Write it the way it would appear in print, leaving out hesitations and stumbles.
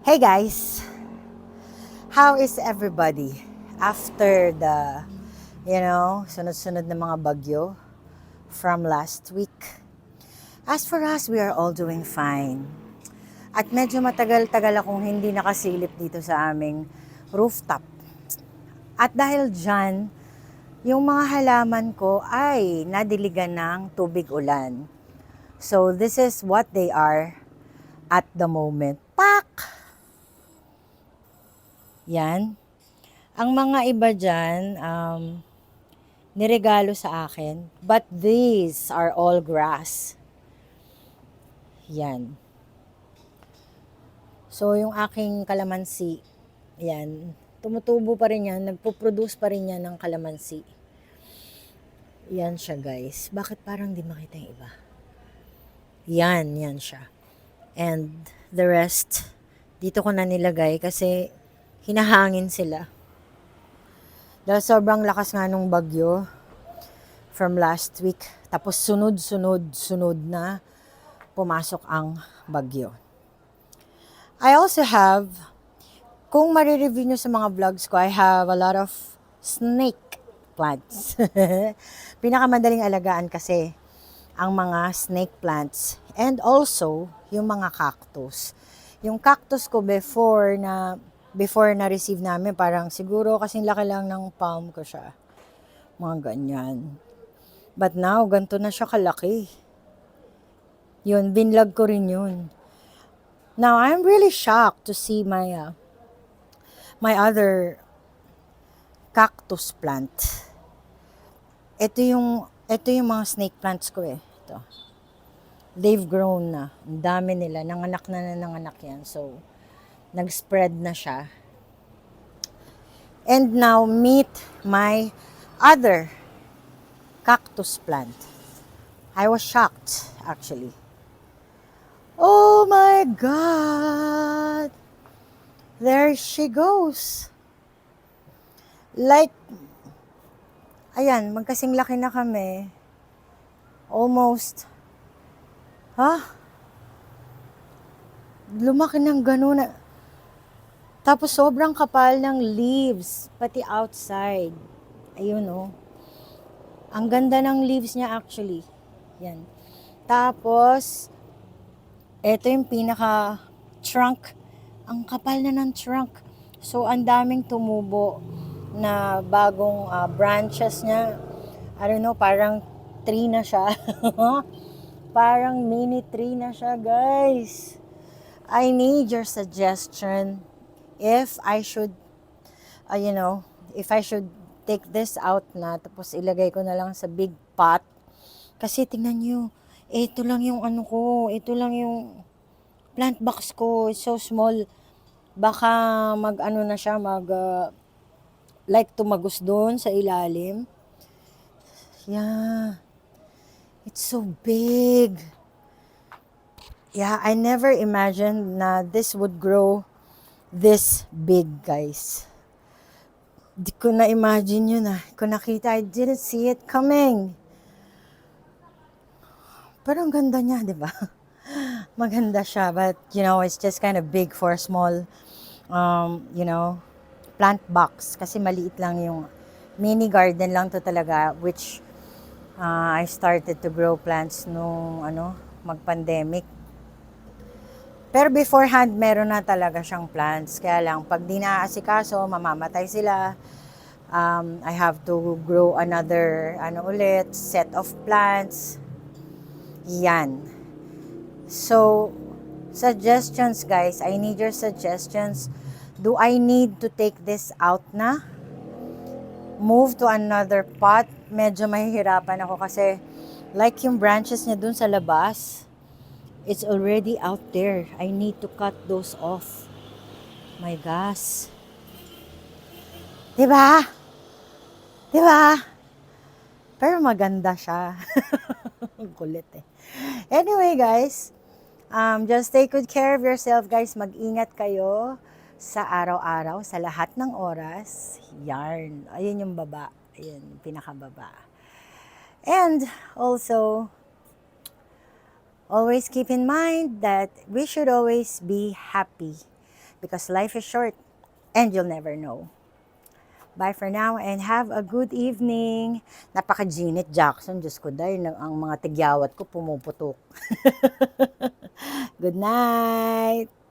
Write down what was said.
Hey guys, how is everybody after the, sunod-sunod na mga bagyo from last week? As for us, we are all doing fine. At medyo matagal-tagal akong hindi nakasilip dito sa aming rooftop. At dahil dyan, yung mga halaman ko ay nadiligan ng tubig ulan. So this is what they are at the moment. Pak! Yan. Ang mga iba dyan, niregalo sa akin. But these are all grass. Yan. So, yung aking kalamansi, yan. Tumutubo pa rin yan. Nagpo-produce pa rin yan ng kalamansi. Yan siya, guys. Bakit parang di makita yung iba? Yan siya. And the rest, dito ko na nilagay kasi hinahangin sila. Dahil sobrang lakas nga nung bagyo from last week. Tapos sunod na pumasok ang bagyo. I also have, kung marireview nyo sa mga vlogs ko, I have a lot of snake plants. Pinakamadaling alagaan kasi ang mga snake plants. And also, yung mga cactus. Yung cactus ko before na-receive namin, parang siguro kasing laki lang ng palm ko siya. Mga ganyan. But now, ganito na siya kalaki. Yun, binlog ko rin yun. Now, I'm really shocked to see my other cactus plant. Ito yung mga snake plants ko eh. Ito. They've grown na. Ang dami nila. Nanganak yan. So, nag-spread na siya. And now, meet my other cactus plant. I was shocked, actually. Oh my God! There she goes. Like, ayan, magkasing laki na kami. Almost. Lumaki ng gano'n. Tapos sobrang kapal ng leaves, pati outside. Ayun oh. Ang ganda ng leaves niya actually. Yan. Tapos, ito yung pinaka-trunk. Ang kapal na ng trunk. So, ang daming tumubo na bagong branches niya. I don't know, parang tree na siya. Parang mini tree na siya, guys. I need your suggestion if I should, if I should take this out na, tapos ilagay ko na lang sa big pot. Kasi tingnan nyo, ito lang yung ito lang yung plant box ko, it's so small. Baka na siya, like tumagos doon sa ilalim. Yeah, it's so big. Yeah, I never imagined na this would grow this big, guys. Di ko na imagine yun Kung nakita, I didn't see it coming. Pero ang ganda niya, di ba? Maganda siya, but, it's just kind of big for a small, plant box. Kasi maliit lang yung mini garden lang to talaga, which I started to grow plants nung, mag-pandemic. Pero beforehand, meron na talaga siyang plants. Kaya lang, pag di naaasikaso, mamamatay sila. I have to grow another, set of plants. Yan. So, suggestions guys. I need your suggestions. Do I need to take this out na? Move to another pot? Medyo mahihirapan ako kasi like yung branches niya dun sa labas, it's already out there. I need to cut those off. My gosh. Diba? Diba? Pero maganda siya. Kulit eh. Anyway guys, just take good care of yourself guys. Mag-ingat kayo sa araw-araw, sa lahat ng oras. Yarn. Ayun yung baba. Ayun, pinakababa. And also, always keep in mind that we should always be happy. because life is short and you'll never know. Bye for now and have a good evening. Napaka-Janet Jackson, Diyos ko dahil ang mga tigyawat ko pumuputok. Good night!